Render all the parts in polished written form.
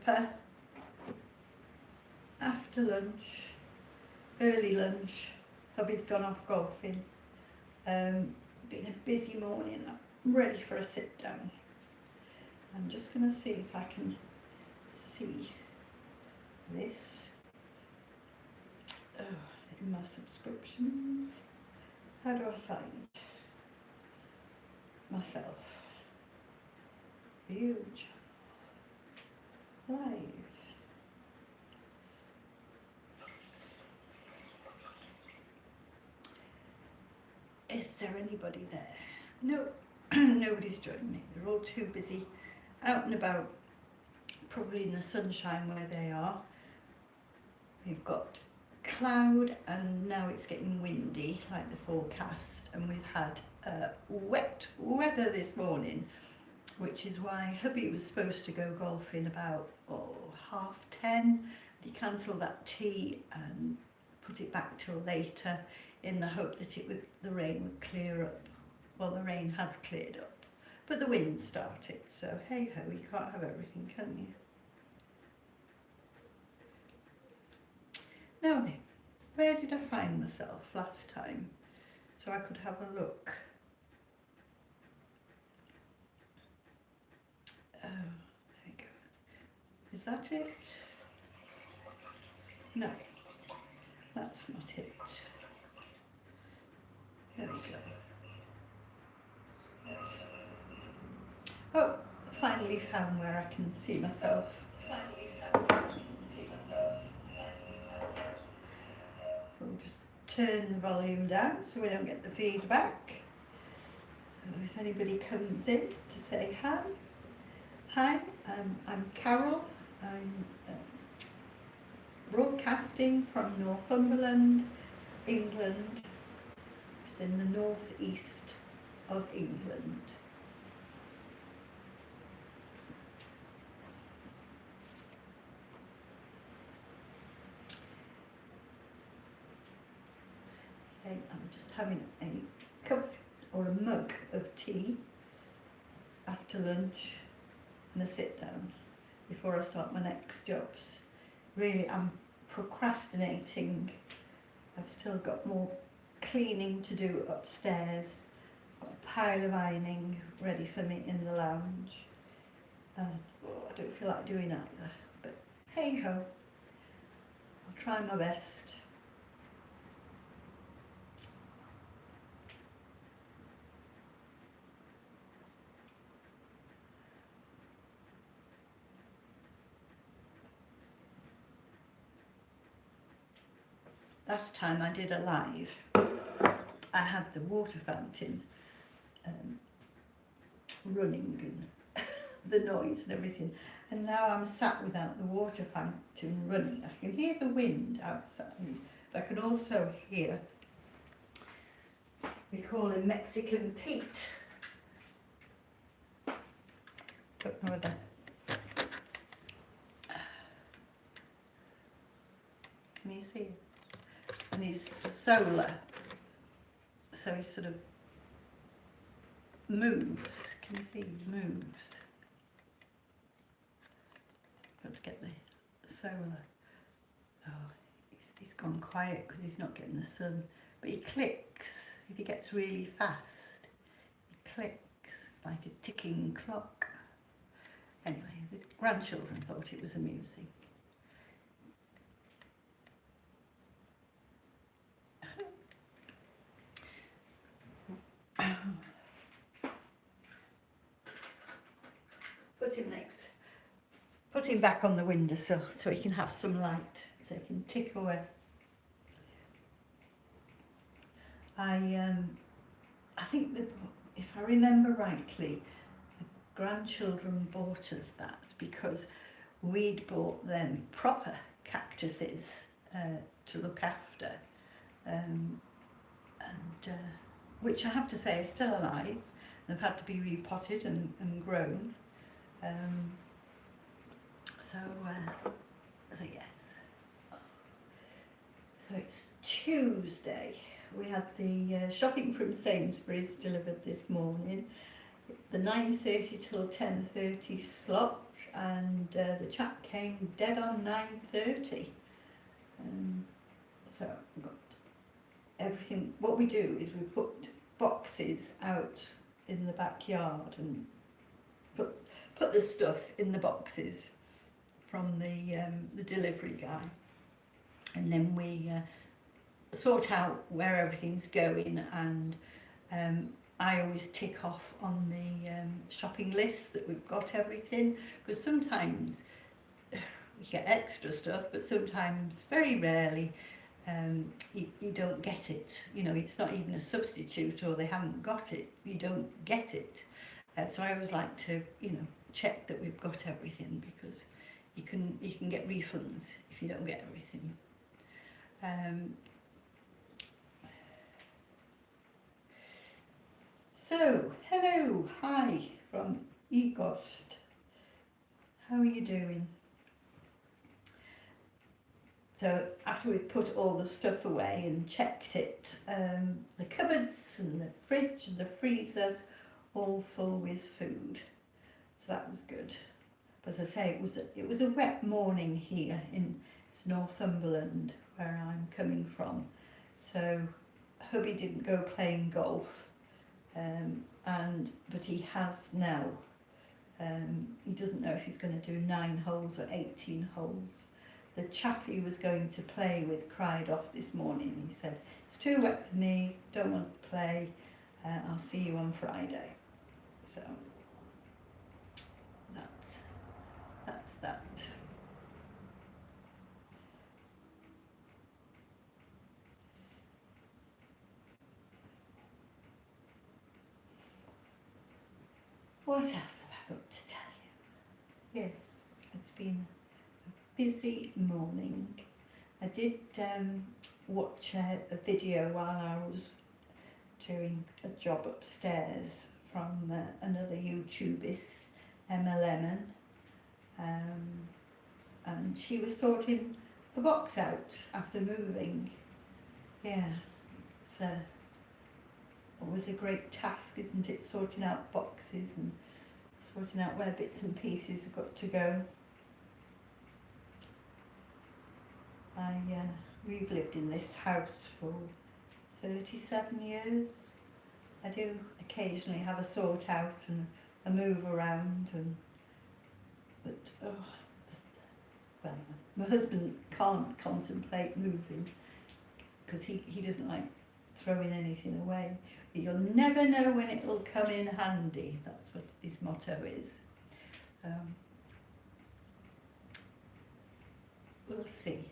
supper, after lunch, early lunch. Hubby's gone off golfing. Been a busy morning. I'm ready for a sit down. I'm just going to see if I can see this in my subscriptions. How do I find myself? View channel. Live. Is there anybody there? No, nobody's joined me. They're all too busy out and about, probably in the sunshine where they are. We've got cloud and now it's getting windy like the forecast, and we've had wet weather this morning, which is why hubby was supposed to go golfing about 10:30. He cancelled that tea and put it back till later in the hope that the rain would clear up. Well, the rain has cleared up, but the wind started, so hey ho, you can't have everything, can you? Now then, where did I find myself last time so I could have a look? Oh, there we go. Is that it? No, that's not it. There we go. Oh, finally found where I can see myself. We'll just turn the volume down so we don't get the feedback. If anybody comes in to say hi. Hi, I'm Carol. I'm broadcasting from Northumberland, England, which is in the northeast of England. I'm just having a cup or a mug of tea after lunch and a sit down before I start my next jobs. Really, I'm procrastinating. I've still got more cleaning to do upstairs. Got a pile of ironing ready for me in the lounge. I don't feel like doing either, but hey ho, I'll try my best. Last time I did a live, I had the water fountain running and the noise and everything, and now I'm sat without the water fountain running. I can hear the wind outside, but I can also hear, we call him Mexican Pete. Don't know whether, can you see it? And he's solar, so he sort of moves. Can you see? He moves. Got to get the solar. Oh, he's gone quiet because he's not getting the sun. But he clicks. If he gets really fast, he clicks. It's like a ticking clock. Anyway, the grandchildren thought it was amusing. Put him back on the windowsill so he can have some light, so he can tick away. I think that, if I remember rightly, the grandchildren bought us that because we'd bought them proper cactuses to look after, which I have to say are still alive. They've had to be repotted and grown. So yes. So it's Tuesday. We had the shopping from Sainsbury's delivered this morning. the 9:30 till 10:30 slot, and the chap came dead on 9:30. So we've got everything. What we do is we put boxes out in the backyard and put the stuff in the boxes from the delivery guy, and then we sort out where everything's going, and I always tick off on the shopping list that we've got everything, because sometimes you get extra stuff, but sometimes, very rarely, you don't get it. You know, it's not even a substitute, or they haven't got it. You don't get it. So I always like to, you know, check that we've got everything, because you can get refunds if you don't get everything. So, hello, hi from Egost. How are you doing? So after we've put all the stuff away and checked it, the cupboards and the fridge and the freezers all full with food. So that was good. As I say, it was a wet morning here in Northumberland, where I'm coming from. So hubby didn't go playing golf, but he has now. He doesn't know if he's going to do 9 holes or 18 holes. The chap he was going to play with cried off this morning. He said, "It's too wet for me, don't want to play, I'll see you on Friday." So that's that. What else have I got to tell you? Yes, it's been a busy morning. I did watch a video while I was doing a job upstairs from another YouTubist, Emma Lemon, and she was sorting the box out after moving. Yeah, it's always a great task, isn't it, sorting out boxes and sorting out where bits and pieces have got to go. We've lived in this house for 37 years. I do occasionally have a sort out and a move around, but well, my husband can't contemplate moving, because he doesn't like throwing anything away. You'll never know when it'll come in handy. That's what his motto is. We'll see.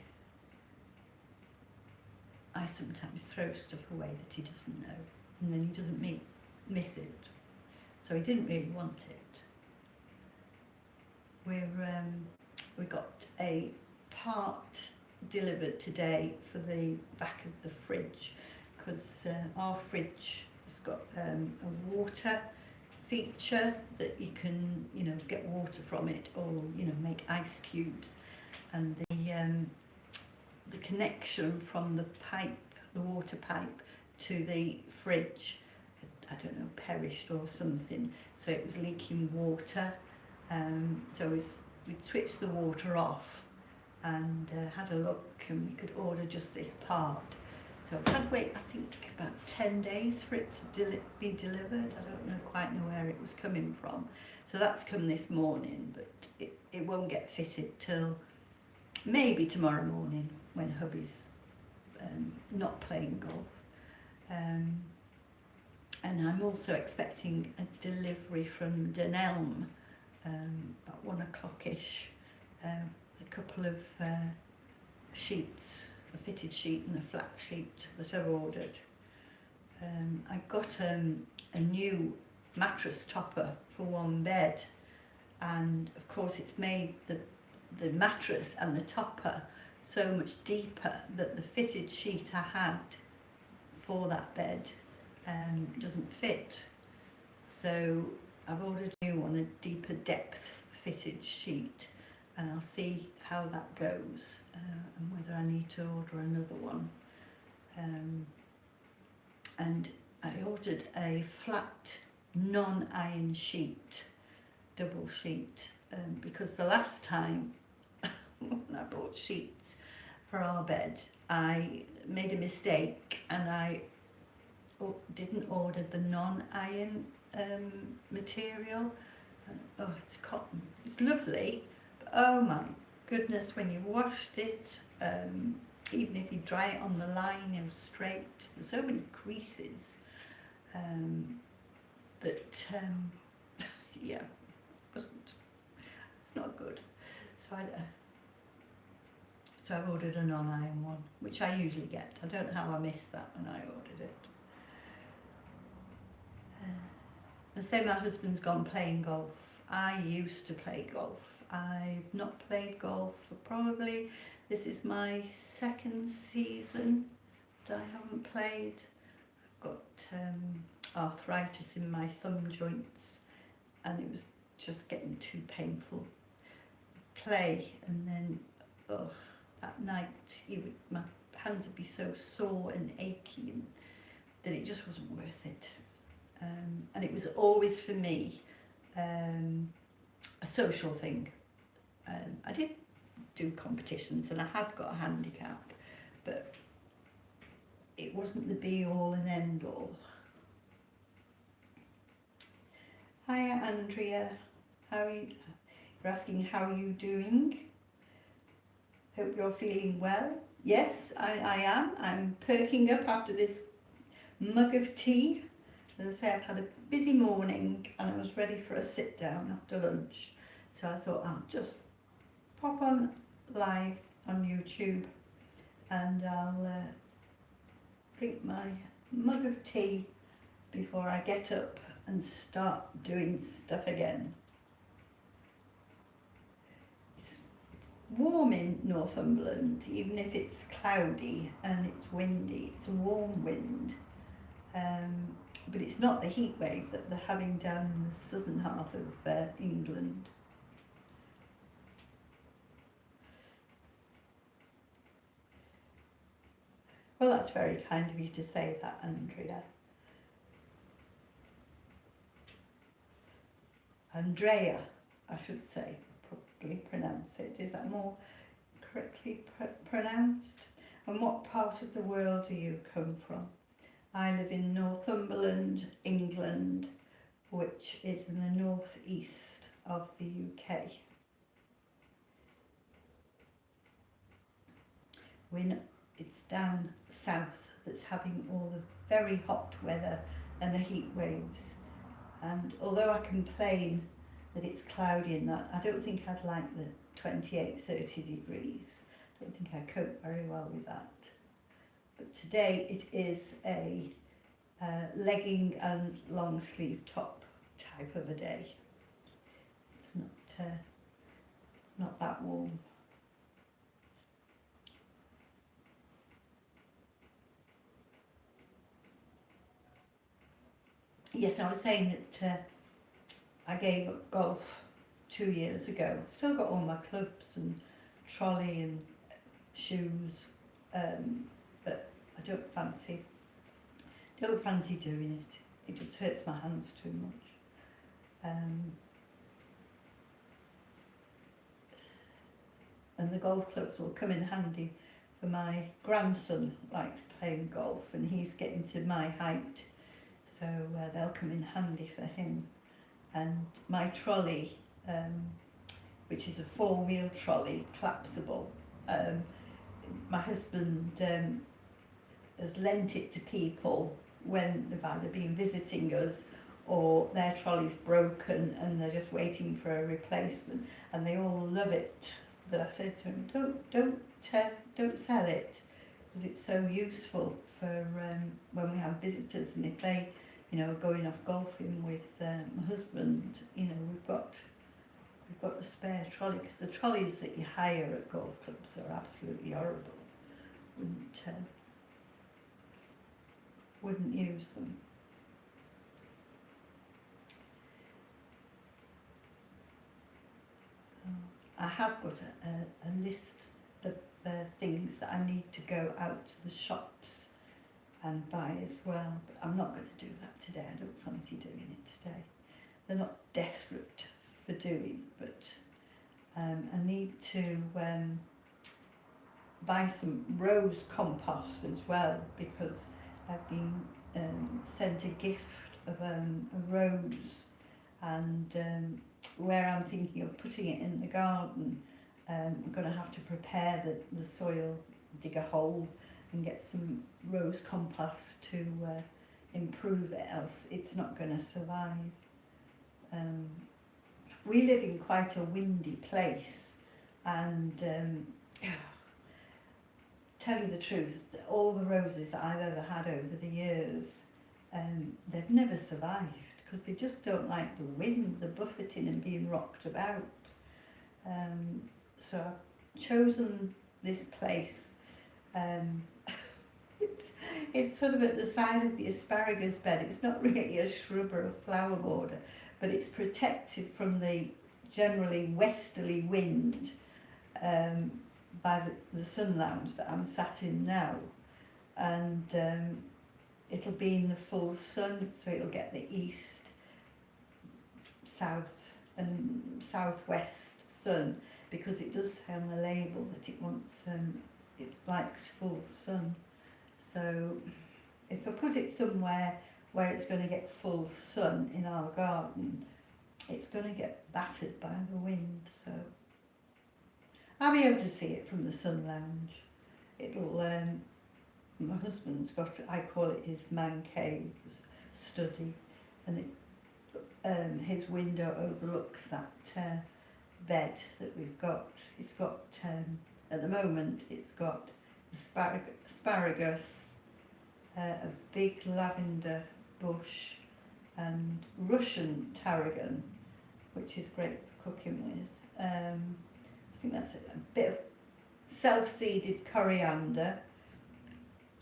I sometimes throw stuff away that he doesn't know, and then he doesn't miss it. So he didn't really want it. We got a part delivered today for the back of the fridge, because our fridge has got a water feature that you can, you know, get water from it, or, you know, make ice cubes, and the connection from the pipe, the water pipe, to the fridge, I don't know, perished or something, so it was leaking water. So we'd switched the water off and had a look, and we could order just this part. So I've had to wait, I think, about 10 days for it to be delivered. I don't quite know where it was coming from. So that's come this morning, but it won't get fitted till maybe tomorrow morning, when hubby's not playing golf. And I'm also expecting a delivery from Dunelm about 1 o'clock-ish, a couple of sheets, a fitted sheet and a flat sheet that I've ordered. I got a new mattress topper for 1 bed, and of course it's made the mattress and the topper so much deeper that the fitted sheet I had for that bed doesn't fit. So I've ordered a new one, a deeper depth fitted sheet, and I'll see how that goes, and whether I need to order another one. And I ordered a flat non-iron sheet, double sheet, because the last time when I bought sheets for our bed, I made a mistake and I didn't order the non-iron material. Oh, it's cotton. It's lovely, but oh my goodness, when you've washed it, even if you dry it on the line, straight, there's so many creases that yeah, it's not good. So I've ordered a non-iron one, which I usually get. I don't know how I missed that when I ordered it. And say my husband's gone playing golf. I used to play golf. I've not played golf for probably, this is my second season that I haven't played. I've got arthritis in my thumb joints and it was just getting too painful. Play and then, oh, that night my hands would be so sore and achy and that it just wasn't worth it. And it was always for me a social thing. I did do competitions and I had got a handicap, but it wasn't the be all and end all. Hiya Andrea, how are you? You're asking how you doing? Hope you're feeling well. Yes, I am. I'm perking up after this mug of tea. As I say, I've had a busy morning and I was ready for a sit down after lunch. So I thought I'll just pop on live on YouTube and I'll drink my mug of tea before I get up and start doing stuff again. It's warm in Northumberland, even if it's cloudy and it's windy. It's a warm wind. But it's not the heat wave that they're having down in the southern half of England. Well, that's very kind of you to say that, Andrea. Andrea, I should say, probably pronounce it. Is that more correctly pronounced? And what part of the world do you come from? I live in Northumberland, England, which is in the northeast of the UK. It's down south that's having all the very hot weather and the heat waves. And although I complain that it's cloudy and that, I don't think I'd like the 28, 30 degrees. I don't think I cope very well with that. But today it is a legging and long sleeve top type of a day. It's not that warm. Yes, I was saying that I gave up golf 2 years ago. Still got all my clubs and trolley and shoes, but I don't fancy doing it. It just hurts my hands too much. And the golf clubs will come in handy for my grandson, likes playing golf and he's getting to my height, so they'll come in handy for him. And my trolley, which is a 4-wheel trolley, collapsible, my husband has lent it to people when they've either been visiting us or their trolley's broken and they're just waiting for a replacement, and they all love it. But I said to him, don't sell it, because it's so useful for when we have visitors, and if they, going off golfing with my husband, we've got a spare trolley, because the trolleys that you hire at golf clubs are absolutely horrible. Wouldn't use them. I have got a list of things that I need to go out to the shops and buy as well. But I'm not going to do that today. I don't fancy doing it today. They're not desperate for doing, but I need to buy some rose compost as well, because I've been sent a gift of a rose, and where I'm thinking of putting it in the garden, I'm going to have to prepare the soil, dig a hole and get some rose compost to improve it, else it's not going to survive. We live in quite a windy place, and tell you the truth, all the roses that I've ever had over the years, they've never survived, because they just don't like the wind, the buffeting and being rocked about. So I've chosen this place. It's sort of at the side of the asparagus bed. It's not really a shrub or a flower border, but it's protected from the generally westerly wind by the sun lounge that I'm sat in now. And it'll be in the full sun, so it'll get the east, south and southwest sun, because it does say on the label that it wants it likes full sun. So if I put it somewhere where it's going to get full sun in our garden, it's going to get battered by the wind. So I'll be able to see it from the sun lounge. It'll my husband's got, I call it his man cave study, and it his window overlooks that bed that we've got. It's got at the moment it's got asparagus, a big lavender bush, and Russian tarragon, which is great for cooking with. I think that's a bit of self-seeded coriander,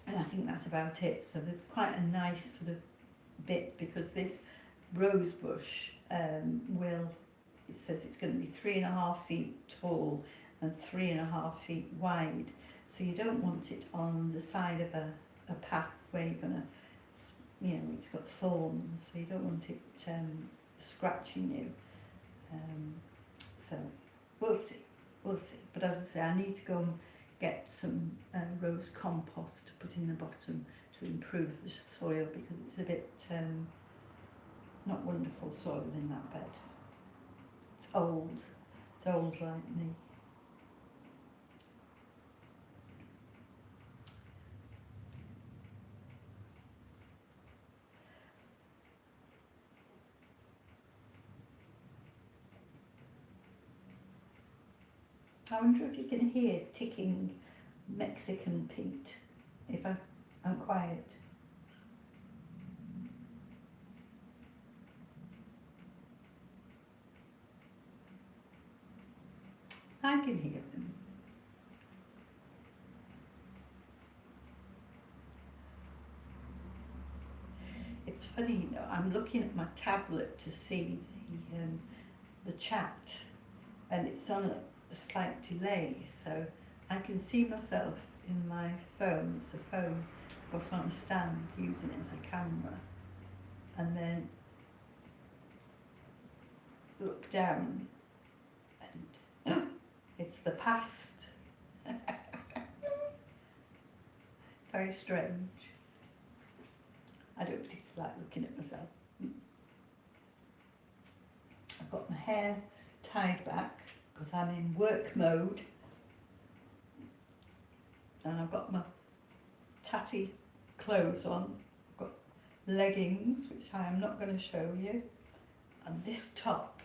and I think that's about it. So there's quite a nice sort of bit, because this rose bush it says it's going to be 3.5 feet tall and 3.5 feet wide. So you don't want it on the side of a path where you're going to, it's got thorns, so you don't want it scratching you. So we'll see. But as I say, I need to go and get some rose compost to put in the bottom to improve the soil, because it's a bit not wonderful soil in that bed. It's old like me. I wonder if you can hear ticking Mexican Pete if I'm quiet. I can hear him. It's funny, I'm looking at my tablet to see the chat, and it's on a slight delay, so I can see myself in my phone. It's a phone got on a stand, using it as a camera, and then look down and it's the past. Very strange. I don't particularly like looking at myself. I've got my hair tied back because I'm in work mode, and I've got my tatty clothes on. I've got leggings, which I am not going to show you, and this top,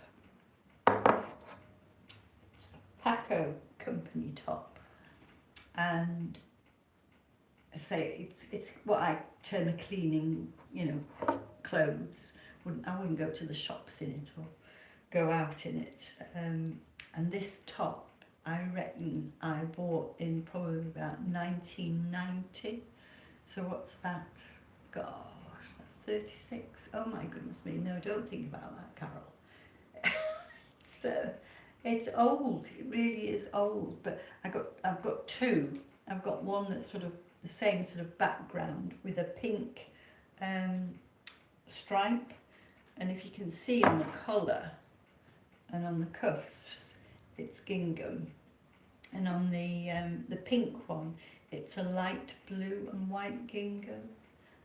it's a Paco company top, and I say it's what I term a cleaning, clothes. I wouldn't go to the shops in it or go out in it. And this top, I reckon I bought in probably about 1990. So what's that? Gosh, that's 36. Oh my goodness me! No, don't think about that, Carol. It's old. It really is old. But I've got two. I've got one that's sort of the same sort of background with a pink stripe, and if you can see on the collar and on the cuffs it's gingham, and on the pink one it's a light blue and white gingham,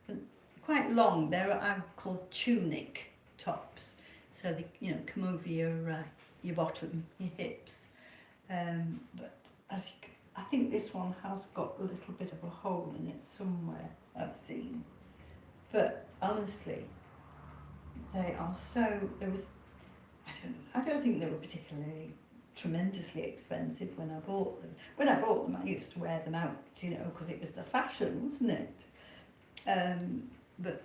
and quite long. They're called tunic tops, so they come over your bottom, your hips, but I think this one has got a little bit of a hole in it somewhere, I've seen. But honestly, they are so, I don't think they were particularly tremendously expensive when I bought them. When I bought them, I used to wear them out, because it was the fashion, wasn't it? But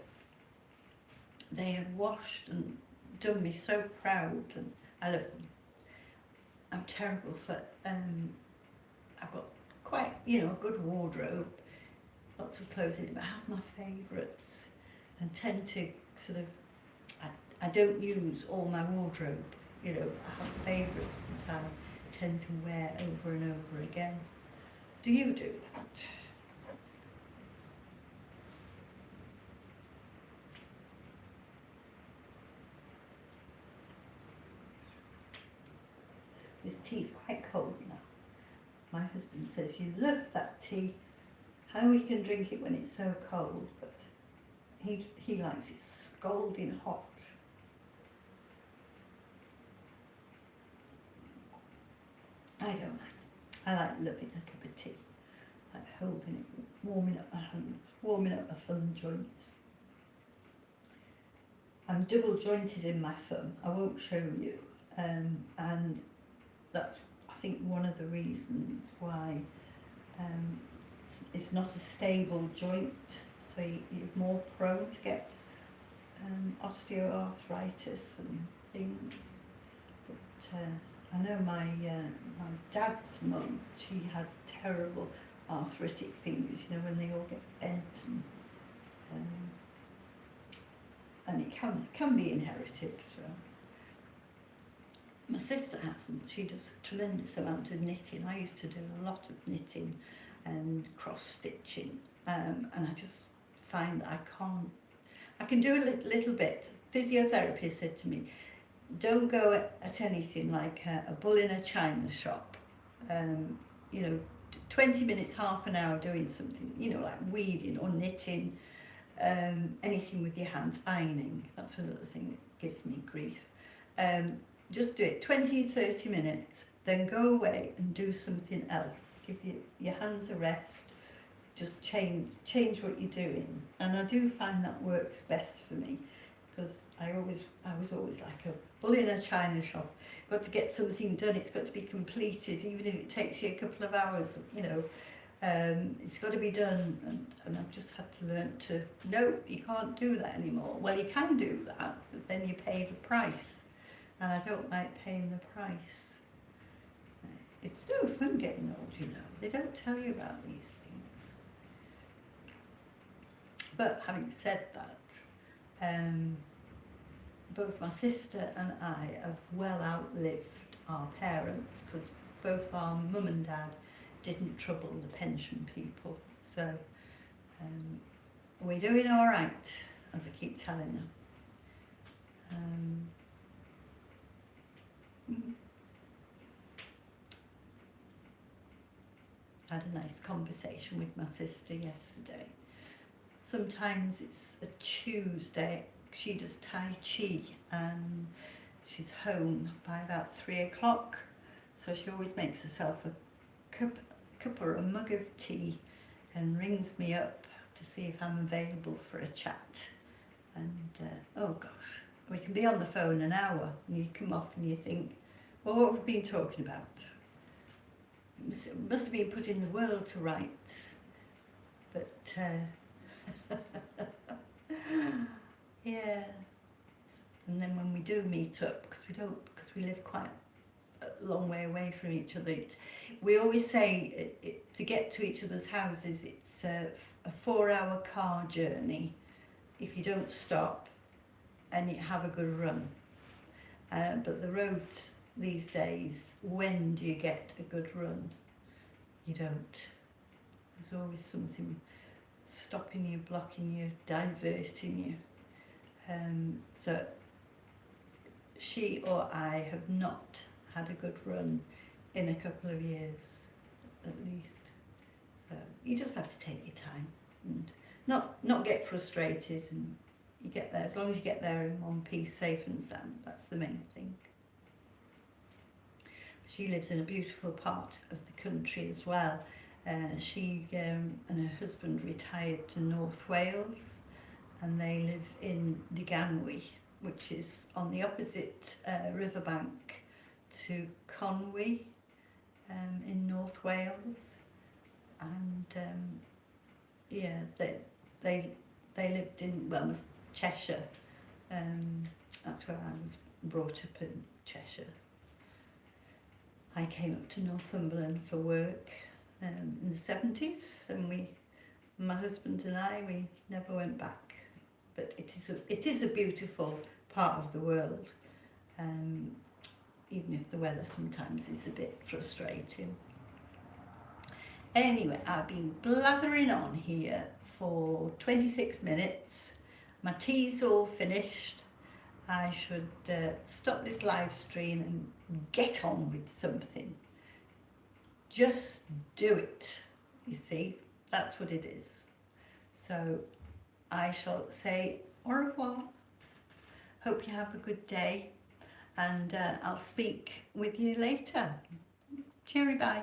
they had washed and done me so proud, and I love them. I'm terrible for, I've got quite, a good wardrobe, lots of clothes in it, but I have my favourites, and tend to sort of, I don't use all my wardrobe, I have favourites that I tend to wear over and over again. Do you do that? This tea's quite cold now. My husband says, you love that tea, how we can drink it when it's so cold, but he likes it scalding hot. I don't like it. I like loving a cup of tea, like holding it, warming up my hands, warming up my thumb joints. I'm double jointed in my thumb, I won't show you, and that's, I think, one of the reasons why it's not a stable joint, so you're more prone to get osteoarthritis and things. But I know my dad's mum, she had terrible arthritic fingers, when they all get bent, and it can be inherited. So. My sister hasn't. She does a tremendous amount of knitting. I used to do a lot of knitting and cross stitching, and I just find that I can do a little bit. Physiotherapist said to me, don't go at anything like a bull in a china shop. 20 minutes, half an hour doing something, like weeding or knitting, anything with your hands, ironing. That's another thing that gives me grief. Just do it 20, 30 minutes, then go away and do something else. Give your hands a rest, just change what you're doing. And I do find that works best for me, because I was always like a bull in a china shop. Got to get something done, it's got to be completed, even if it takes you a couple of hours, it's got to be done. And I've just had to learn to, no, you can't do that anymore. Well, you can do that, but then you pay the price. And I don't like paying the price. It's no fun getting old, They don't tell you about these things. But having said that, both my sister and I have well outlived our parents, because both our mum and dad didn't trouble the pension people. So we're doing all right, as I keep telling them. I had a nice conversation with my sister yesterday. Sometimes it's a Tuesday, she does Tai Chi, and she's home by about 3 o'clock, so she always makes herself a cup or a mug of tea and rings me up to see if I'm available for a chat. And oh gosh, we can be on the phone an hour, and you come off and you think, well, what have we been talking about? It must have been putting the world to rights. But yeah. And then when we do meet up, because we live quite a long way away from each other, we always say to get to each other's houses, it's a 4-hour car journey if you don't stop and you have a good run. But the roads these days, when do you get a good run? You don't. There's always something stopping you, blocking you, diverting you. So she or I have not had a good run in a couple of years, at least. So you just have to take your time and not get frustrated, and you get there. As long as you get there in one piece, safe and sound, that's the main thing. She lives in a beautiful part of the country as well. She and her husband retired to North Wales, and they live in Deganwy, which is on the opposite riverbank to Conwy in North Wales. And yeah, they lived in, well, Cheshire. That's where I was brought up, in Cheshire. I came up to Northumberland for work in the 70s, and my husband and I, we never went back. But it is a beautiful part of the world, even if the weather sometimes is a bit frustrating. Anyway, I've been blathering on here for 26 minutes. My tea's all finished. I should stop this live stream and get on with something. Just do it, you see, that's what it is. So I shall say au revoir. Hope you have a good day, and I'll speak with you later. Cheery bye.